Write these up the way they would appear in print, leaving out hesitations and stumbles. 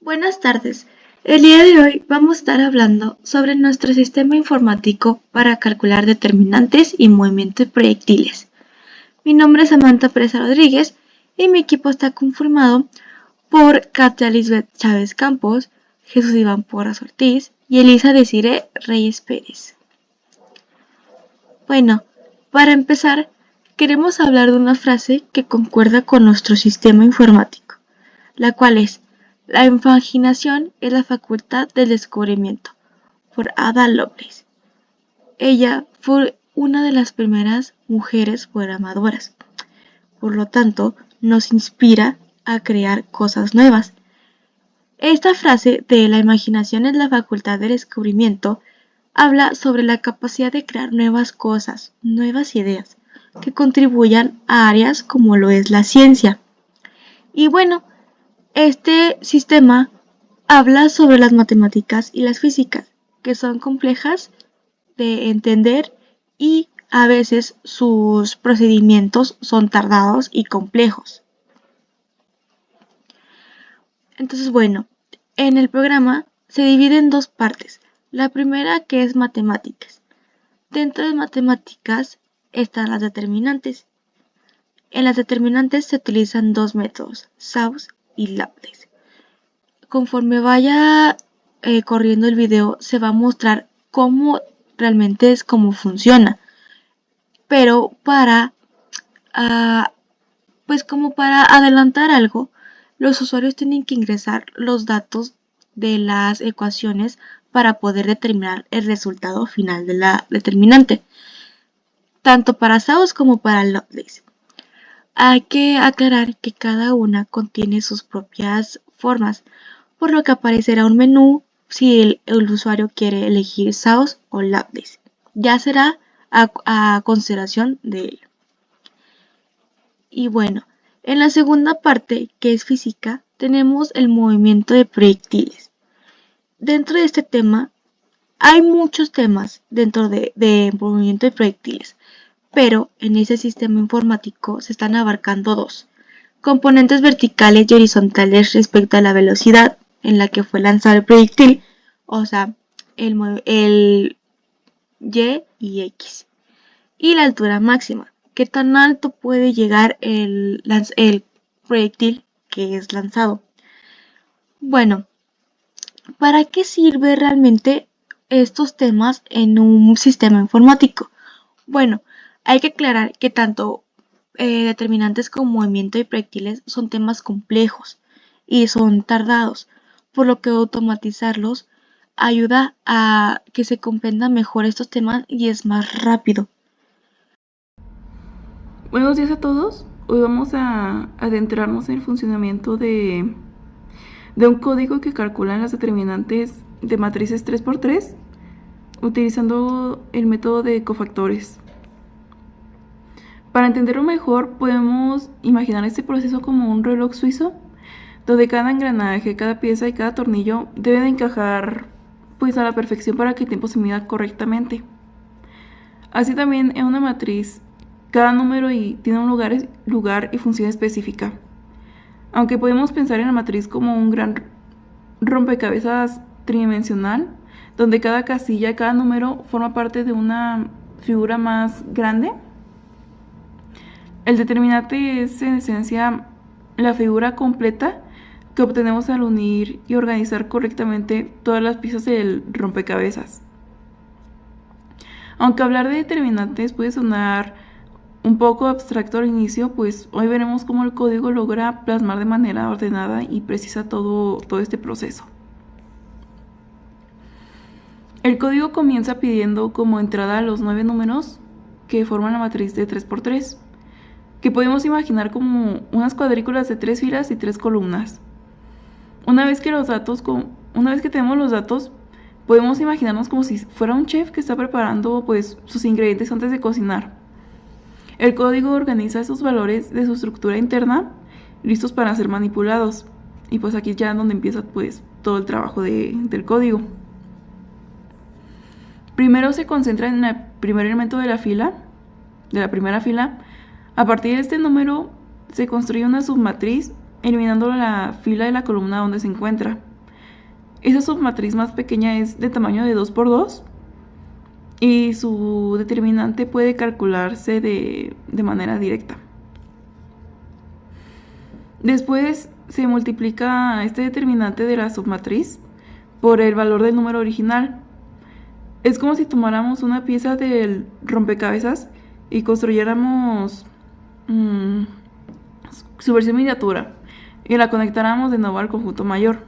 Buenas tardes. El día de hoy vamos a estar hablando sobre nuestro sistema informático para calcular determinantes y movimiento de proyectiles. Mi nombre es Samantha Presa Rodríguez y mi equipo está conformado por Katia Lisbeth Chávez Campos, Jesús Iván Porras Ortiz y Elisa Desiree Reyes Pérez. Bueno, para empezar, queremos hablar de una frase que concuerda con nuestro sistema informático, la cual es: la imaginación es la facultad del descubrimiento, por Ada Lovelace. Ella fue una de las primeras mujeres programadoras, por lo tanto, nos inspira a crear cosas nuevas. Esta frase de la imaginación es la facultad del descubrimiento habla sobre la capacidad de crear nuevas cosas, nuevas ideas, que contribuyan a áreas como lo es la ciencia. Y bueno, este sistema habla sobre las matemáticas y las físicas, que son complejas de entender y a veces sus procedimientos son tardados y complejos. Entonces, bueno, en el programa se divide en dos partes. La primera, que es matemáticas. Dentro de matemáticas están las determinantes. En las determinantes se utilizan dos métodos, Gauss y Laplace. Conforme vaya corriendo el video, se va a mostrar cómo realmente es cómo funciona. Pero como para adelantar algo, los usuarios tienen que ingresar los datos de las ecuaciones para poder determinar el resultado final de la determinante, tanto para Gauss como para Laplace. Hay que aclarar que cada una contiene sus propias formas, por lo que aparecerá un menú si el usuario quiere elegir Gauss o Laplace. Ya será a consideración de él. Y bueno, en la segunda parte, que es física, tenemos el movimiento de proyectiles. Dentro de este tema, hay muchos temas dentro de movimiento de proyectiles, pero en ese sistema informático se están abarcando dos: componentes verticales y horizontales respecto a la velocidad en la que fue lanzado el proyectil, o sea, el Y y X, y la altura máxima, qué tan alto puede llegar el proyectil que es lanzado. Bueno, ¿para qué sirve realmente estos temas en un sistema informático? Bueno, hay que aclarar que tanto determinantes como movimiento de proyectiles son temas complejos y son tardados, por lo que automatizarlos ayuda a que se comprendan mejor estos temas y es más rápido. Buenos días a todos. Hoy vamos a adentrarnos en el funcionamiento de un código que calcula las determinantes de matrices 3×3 utilizando el método de cofactores. Para entenderlo mejor, podemos imaginar este proceso como un reloj suizo, donde cada engranaje, cada pieza y cada tornillo debe de encajar a la perfección para que el tiempo se mida correctamente. Así también en una matriz, cada número tiene un lugar y función específica. Aunque podemos pensar en la matriz como un gran rompecabezas tridimensional, donde cada casilla y cada número forma parte de una figura más grande, el determinante es en esencia la figura completa que obtenemos al unir y organizar correctamente todas las piezas del rompecabezas. Aunque hablar de determinantes puede sonar un poco abstracto al inicio, pues hoy veremos cómo el código logra plasmar de manera ordenada y precisa todo este proceso. El código comienza pidiendo como entrada los 9 números que forman la matriz de 3×3, que podemos imaginar como unas cuadrículas de 3 filas y 3 columnas. Una vez que tenemos los datos, podemos imaginarnos como si fuera un chef que está preparando sus ingredientes antes de cocinar. El código organiza esos valores de su estructura interna, listos para ser manipulados. Y aquí ya es donde empieza todo el trabajo del código. Primero se concentra en el primer elemento de la primera fila. A partir de este número se construye una submatriz, eliminando la fila de la columna donde se encuentra. Esa submatriz más pequeña es de tamaño de 2 por 2 y su determinante puede calcularse de manera directa. Después se multiplica este determinante de la submatriz por el valor del número original. Es como si tomáramos una pieza del rompecabezas y construyéramos su versión miniatura y la conectáramos de nuevo al conjunto mayor.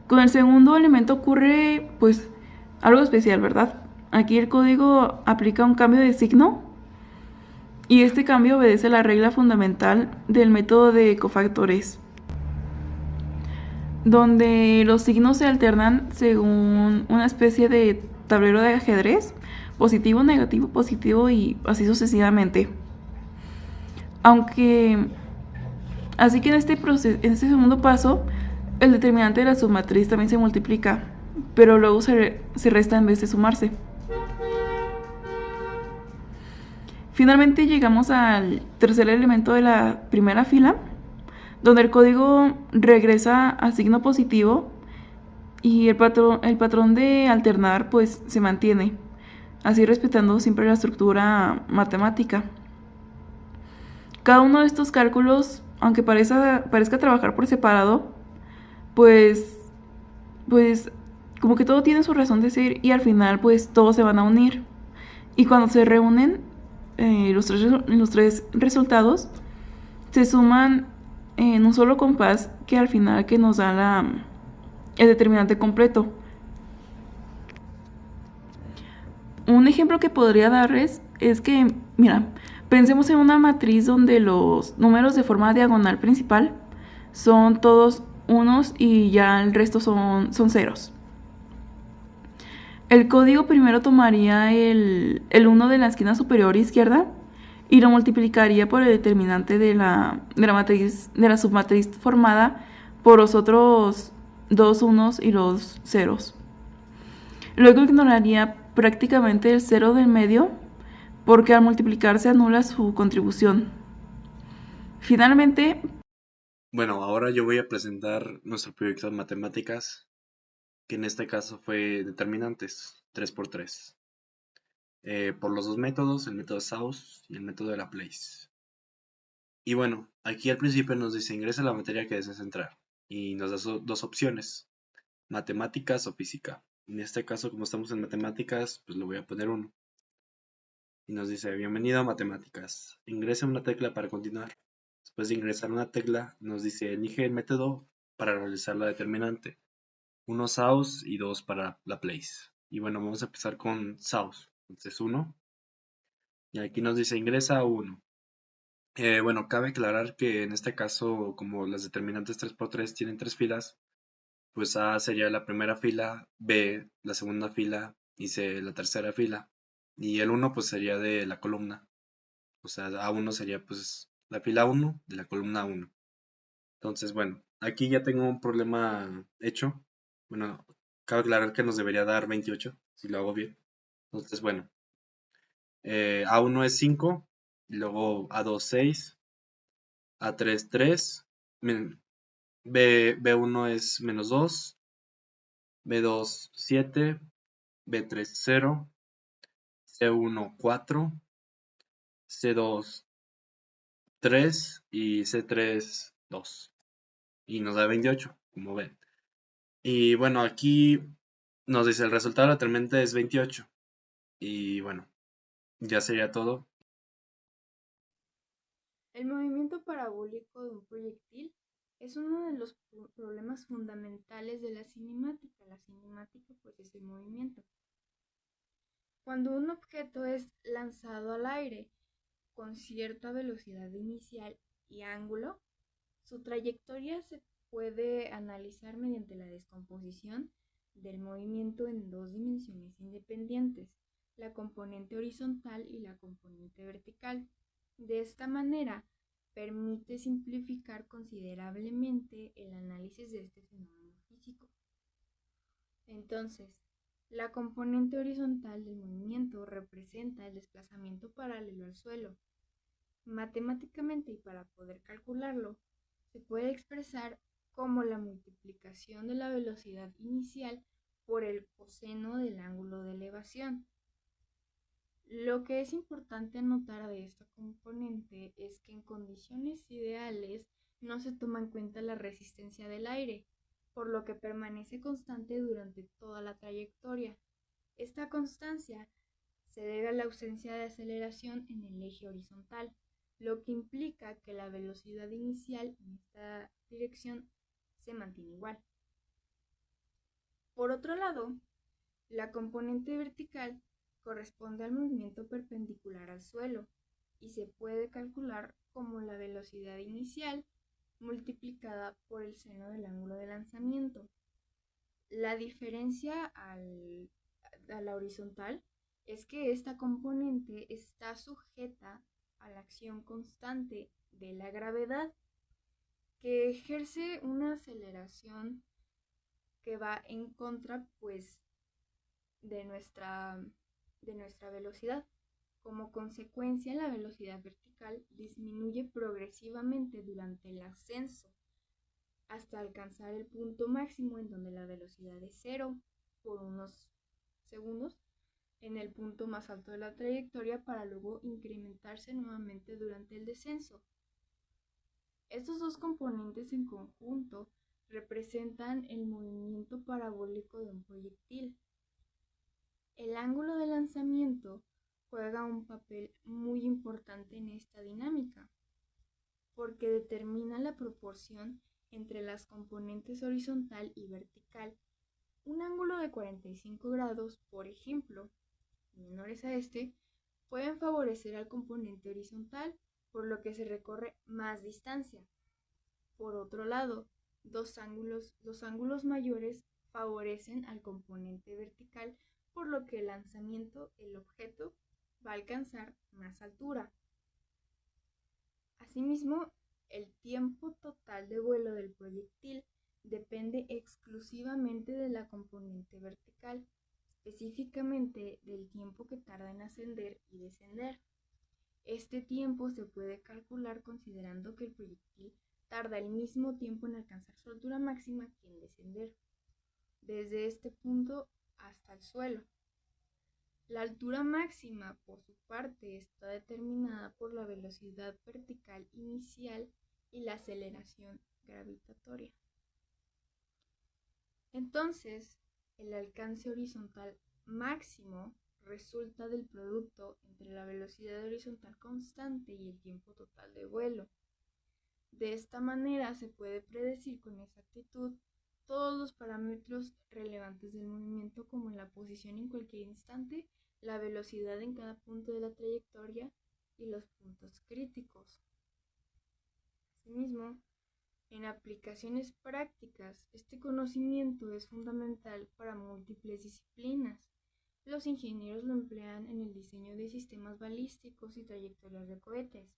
Con el segundo elemento ocurre pues algo especial, ¿verdad? Aquí el código aplica un cambio de signo y este cambio obedece la regla fundamental del método de cofactores, donde los signos se alternan según una especie de tablero de ajedrez, positivo, negativo, positivo y así sucesivamente. Así que en este segundo paso, el determinante de la submatriz también se multiplica, pero luego se resta en vez de sumarse. Finalmente llegamos al tercer elemento de la primera fila, donde el código regresa a signo positivo y el patrón de alternar pues se mantiene, así respetando siempre la estructura matemática. Cada uno de estos cálculos, aunque parezca trabajar por separado, pues como que todo tiene su razón de ser y al final pues todos se van a unir. Y cuando se reúnen, los tres resultados se suman en un solo compás que al final que nos da el determinante completo. Un ejemplo que podría darles es que, mira, pensemos en una matriz donde los números de forma diagonal principal son todos unos y ya el resto son ceros. El código primero tomaría el 1 de la esquina superior izquierda y lo multiplicaría por el determinante de la submatriz formada por los otros dos unos y los ceros. Luego ignoraría prácticamente el cero del medio porque al multiplicar se anula su contribución. Finalmente... Bueno, ahora yo voy a presentar nuestro proyecto de matemáticas, que en este caso fue determinantes, 3×3. Por los dos métodos, el método Sauce y el método de Laplace. Y bueno, aquí al principio nos dice ingresa la materia que deseas entrar y nos da dos opciones, matemáticas o física. En este caso, como estamos en matemáticas, pues le voy a poner 1. Y nos dice bienvenido a matemáticas, ingrese una tecla para continuar. Después de ingresar una tecla, nos dice elige el método para realizar la determinante. 1 Sauce y 2 para Laplace. Y bueno, vamos a empezar con Sauce. Entonces 1. Y aquí nos dice ingresa 1. Bueno, cabe aclarar que en este caso, como las determinantes 3×3 tienen 3 filas, pues A sería la primera fila, B la segunda fila y C la tercera fila. Y el 1 pues sería de la columna. O sea, A1 sería pues la fila 1 de la columna 1. Entonces, bueno, aquí ya tengo un problema hecho. Bueno, cabe aclarar que nos debería dar 28, si lo hago bien. Entonces, bueno, A1 es 5, y luego A2 6, A3 3, B1 es -2, B2 7, B3 0, C1 4, C2 3 y C3 2. Y nos da 28, como ven. Y bueno, aquí nos dice el resultado de la tormenta es 28. Y bueno, ya sería todo. El movimiento parabólico de un proyectil es uno de los problemas fundamentales de la cinemática. La cinemática pues es el movimiento. Cuando un objeto es lanzado al aire con cierta velocidad inicial y ángulo, su trayectoria se puede analizar mediante la descomposición del movimiento en dos dimensiones independientes, la componente horizontal y la componente vertical. De esta manera, permite simplificar considerablemente el análisis de este fenómeno físico. Entonces, la componente horizontal del movimiento representa el desplazamiento paralelo al suelo. Matemáticamente, y para poder calcularlo, se puede expresar como la multiplicación de la velocidad inicial por el coseno del ángulo de elevación. Lo que es importante anotar de esta componente es que en condiciones ideales no se toma en cuenta la resistencia del aire, por lo que permanece constante durante toda la trayectoria. Esta constancia se debe a la ausencia de aceleración en el eje horizontal, lo que implica que la velocidad inicial en esta dirección se mantiene igual. Por otro lado, la componente vertical corresponde al movimiento perpendicular al suelo y se puede calcular como la velocidad inicial multiplicada por el seno del ángulo de lanzamiento. La diferencia a la horizontal es que esta componente está sujeta a la acción constante de la gravedad, que ejerce una aceleración que va en contra, pues, de nuestra velocidad. Como consecuencia, la velocidad vertical disminuye progresivamente durante el ascenso hasta alcanzar el punto máximo en donde la velocidad es 0 por unos segundos en el punto más alto de la trayectoria para luego incrementarse nuevamente durante el descenso. Estos dos componentes en conjunto representan el movimiento parabólico de un proyectil. El ángulo de lanzamiento juega un papel muy importante en esta dinámica, porque determina la proporción entre las componentes horizontal y vertical. Un ángulo de 45 grados, por ejemplo, menores a este, pueden favorecer al componente horizontal, por lo que se recorre más distancia. Por otro lado, dos ángulos mayores favorecen al componente vertical, por lo que el lanzamiento, el objeto, va a alcanzar más altura. Asimismo, el tiempo total de vuelo del proyectil depende exclusivamente de la componente vertical, específicamente del tiempo que tarda en ascender y descender. Este tiempo se puede calcular considerando que el proyectil tarda el mismo tiempo en alcanzar su altura máxima que en descender, desde este punto hasta el suelo. La altura máxima, por su parte, está determinada por la velocidad vertical inicial y la aceleración gravitatoria. Entonces, el alcance horizontal máximo resulta del producto entre la velocidad horizontal constante y el tiempo total de vuelo. De esta manera se puede predecir con exactitud todos los parámetros relevantes del movimiento, como la posición en cualquier instante, la velocidad en cada punto de la trayectoria y los puntos críticos. Asimismo, en aplicaciones prácticas, este conocimiento es fundamental para múltiples disciplinas. Los ingenieros lo emplean en el diseño de sistemas balísticos y trayectorias de cohetes.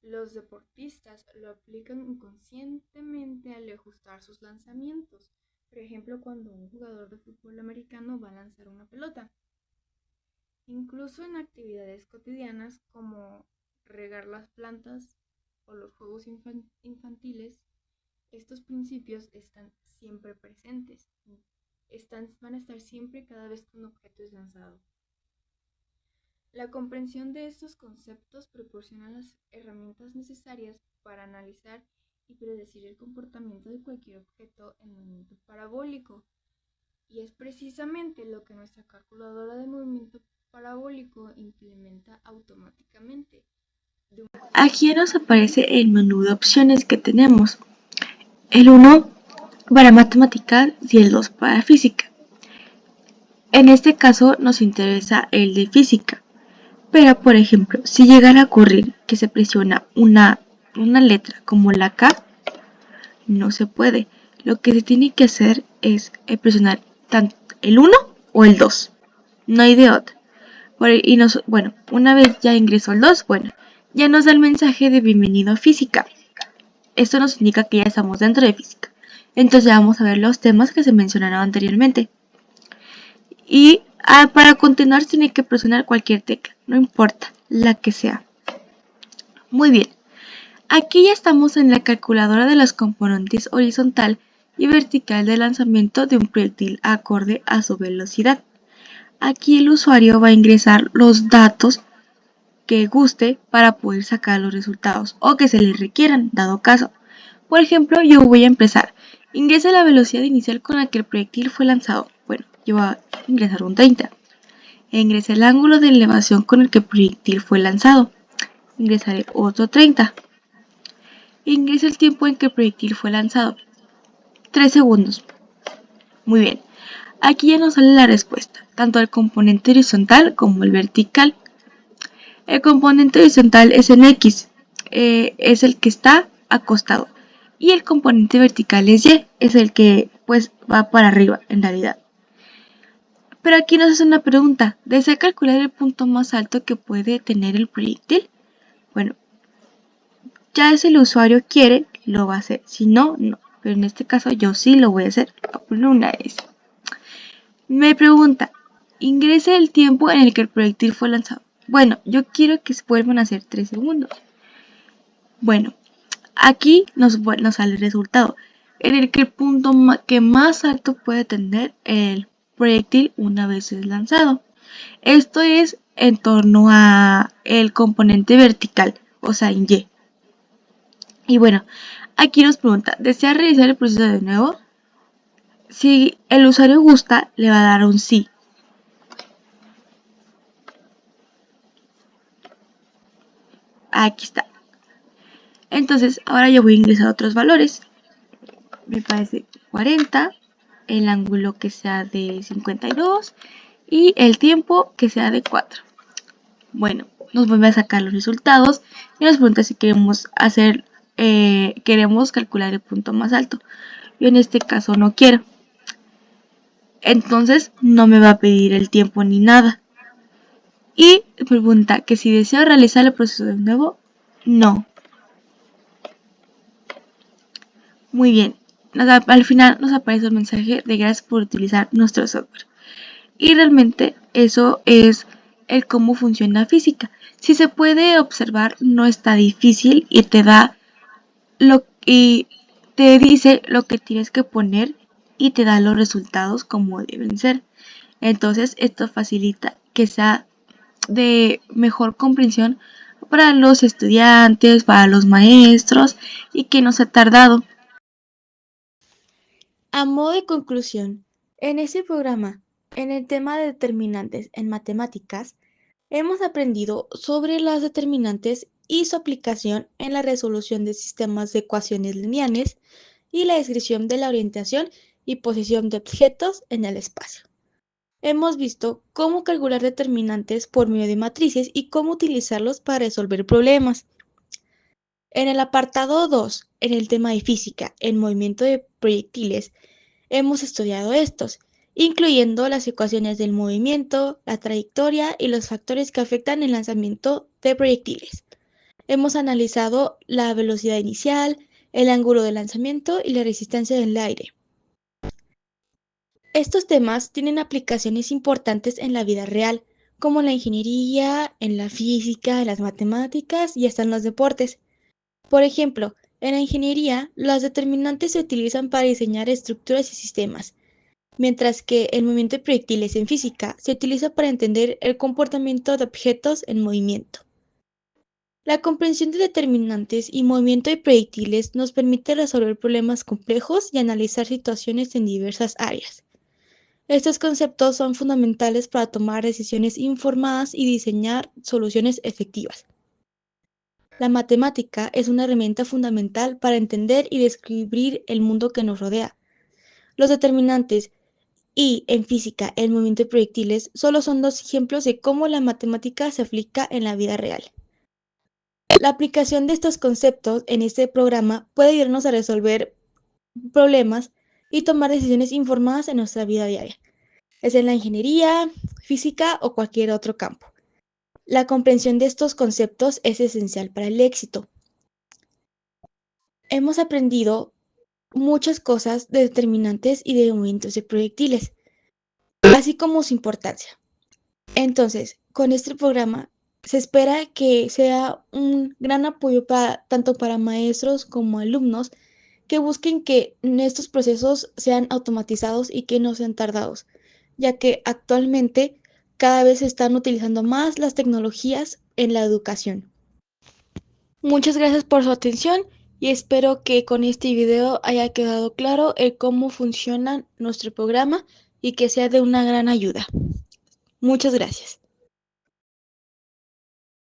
Los deportistas lo aplican inconscientemente al ajustar sus lanzamientos, por ejemplo, cuando un jugador de fútbol americano va a lanzar una pelota. Incluso en actividades cotidianas como regar las plantas o los juegos infantiles, estos principios están siempre presentes, van a estar siempre cada vez que un objeto es lanzado. La comprensión de estos conceptos proporciona las herramientas necesarias para analizar y predecir el comportamiento de cualquier objeto en movimiento parabólico, y es precisamente lo que nuestra calculadora de movimiento parabólico implementa automáticamente. Aquí nos aparece el menú de opciones que tenemos. El 1 para matemáticas y el 2 para física. En este caso nos interesa el de física. Pero, por ejemplo, si llegara a ocurrir que se presiona una letra como la K, no se puede. Lo que se tiene que hacer es presionar tanto el 1 o el 2. No hay de otra. Una vez ya ingresó el 2, ya nos da el mensaje de bienvenido a física. Esto nos indica que ya estamos dentro de física. Entonces ya vamos a ver los temas que se mencionaron anteriormente. Y para continuar tiene que presionar cualquier tecla, no importa la que sea. Muy bien. Aquí ya estamos en la calculadora de los componentes horizontal y vertical de lanzamiento de un proyectil acorde a su velocidad. Aquí el usuario va a ingresar los datos que guste para poder sacar los resultados o que se le requieran, dado caso. Por ejemplo, yo voy a empezar. Ingrese la velocidad inicial con la que el proyectil fue lanzado. Bueno, yo voy a ingresar un 30. Ingrese el ángulo de elevación con el que el proyectil fue lanzado. Ingresaré otro 30. Ingrese el tiempo en que el proyectil fue lanzado. 3 segundos. Muy bien. Aquí ya nos sale la respuesta, tanto el componente horizontal como el vertical. El componente horizontal es en X, es el que está acostado. Y el componente vertical es Y, es el que pues va para arriba en realidad. Pero aquí nos hace una pregunta, ¿desea calcular el punto más alto que puede tener el proyectil? Bueno, ya si el usuario quiere, lo va a hacer, si no, no. Pero en este caso yo sí lo voy a hacer, voy a poner una S. Me pregunta, ingrese el tiempo en el que el proyectil fue lanzado. Bueno, yo quiero que se vuelvan a hacer 3 segundos. Bueno, aquí nos sale el resultado, en el que el punto que más alto puede tener el proyectil una vez es lanzado. Esto es en torno a el componente vertical, o sea, en Y. Y bueno, aquí nos pregunta, ¿desea realizar el proceso de nuevo? Si el usuario gusta, le va a dar un sí. Aquí está. Entonces, ahora yo voy a ingresar otros valores. Me parece 40, el ángulo que sea de 52 y el tiempo que sea de 4. Bueno, nos vuelve a sacar los resultados y nos pregunta si queremos queremos calcular el punto más alto. Yo en este caso no quiero. Entonces no me va a pedir el tiempo ni nada. Y pregunta que si deseo realizar el proceso de nuevo, no. Muy bien, al final nos aparece el mensaje de gracias por utilizar nuestro software. Y realmente eso es el cómo funciona física. Si se puede observar, no está difícil y te dice lo que tienes que poner y te da los resultados como deben ser. Entonces esto facilita que sea de mejor comprensión para los estudiantes, para los maestros y que no se ha tardado. A modo de conclusión, en este programa, en el tema de determinantes en matemáticas, hemos aprendido sobre las determinantes y su aplicación en la resolución de sistemas de ecuaciones lineales y la descripción de la orientación y posición de objetos en el espacio. Hemos visto cómo calcular determinantes por medio de matrices y cómo utilizarlos para resolver problemas. En el apartado 2, en el tema de física, el movimiento de proyectiles, hemos estudiado estos, incluyendo las ecuaciones del movimiento, la trayectoria y los factores que afectan el lanzamiento de proyectiles. Hemos analizado la velocidad inicial, el ángulo de lanzamiento y la resistencia del aire. Estos temas tienen aplicaciones importantes en la vida real, como en la ingeniería, en la física, en las matemáticas y hasta en los deportes. Por ejemplo, en la ingeniería, las determinantes se utilizan para diseñar estructuras y sistemas, mientras que el movimiento de proyectiles en física se utiliza para entender el comportamiento de objetos en movimiento. La comprensión de determinantes y movimiento de proyectiles nos permite resolver problemas complejos y analizar situaciones en diversas áreas. Estos conceptos son fundamentales para tomar decisiones informadas y diseñar soluciones efectivas. La matemática es una herramienta fundamental para entender y describir el mundo que nos rodea. Los determinantes y, en física, el movimiento de proyectiles solo son dos ejemplos de cómo la matemática se aplica en la vida real. La aplicación de estos conceptos en este programa puede ayudarnos a resolver problemas y tomar decisiones informadas en nuestra vida diaria, es en la ingeniería, física o cualquier otro campo. La comprensión de estos conceptos es esencial para el éxito. Hemos aprendido muchas cosas de determinantes y de movimientos de proyectiles, así como su importancia. Entonces, con este programa se espera que sea un gran apoyo tanto para maestros como alumnos que busquen que estos procesos sean automatizados y que no sean tardados, ya que actualmente cada vez se están utilizando más las tecnologías en la educación. Muchas gracias por su atención y espero que con este video haya quedado claro el cómo funciona nuestro programa y que sea de una gran ayuda. Muchas gracias.